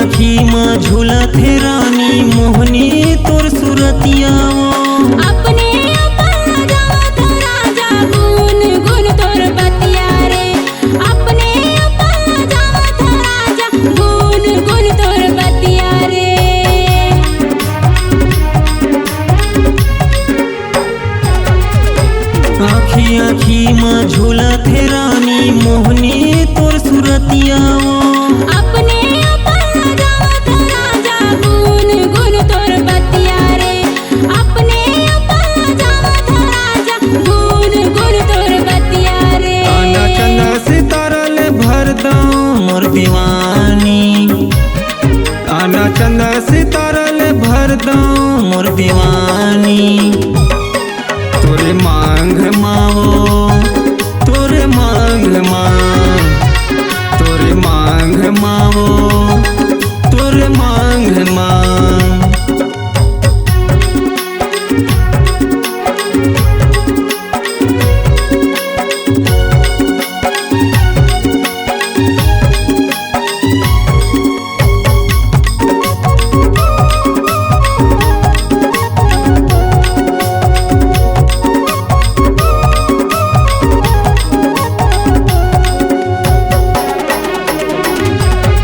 आँखी में झूलत हे रानी मोहनी तोर सुरतिया अपने अपन गावत राजा गुन गुन तोर बतिया रे अपने अपन गावत राजा गुन गुन तोर बतिया रे। आँखी आँखी में झूलत हे रानी मोहनी तोर सुरतिया अपने अपन गावत राजा गुन गुन तोर बतिया रे अपने अपन गावत राजा गुन गुन तोर बतिया रे। आना चंदा सितारा ले भर दो मोर दीवानी आना चंदा सितारा ले भर दो मोर दीवानी तोरे मांग माओ तोरे मांग माओ तोरे मांग माओ तोरे मांग माओ।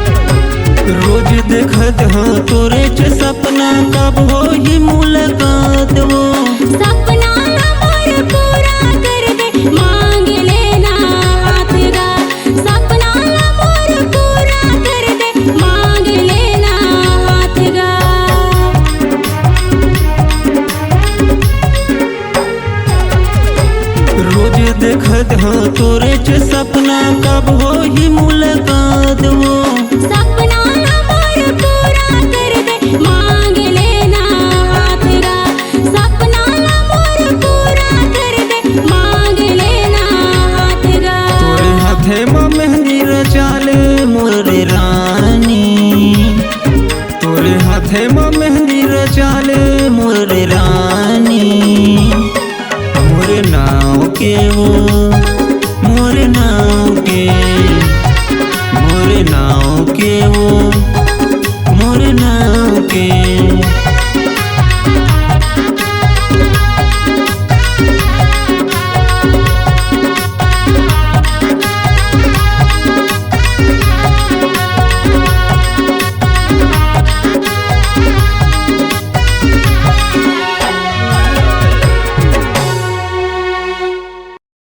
रोज देखत हाँ तोरे च सपना कब हो ही मुलाकात वो सपना मोर पूरा कर दे मांग लेना हाथ गा सपना मोर पूरा कर दे मांग लेना हाथ गा। रोज देखत हाँ तोरे च सपना कब हो ही मुलाकात वो सपना मोर पूरा कर दे मांग लेना हाथ गा सपना मोर पूरा कर दे मांग लेना हाथ गा। तोरे हाथे में मेहंदी रचाले मोरे रानी तोरे हाथे में मेहंदी रचाले मोरे रानी मोरे नाव के वो मोरे नाव के वो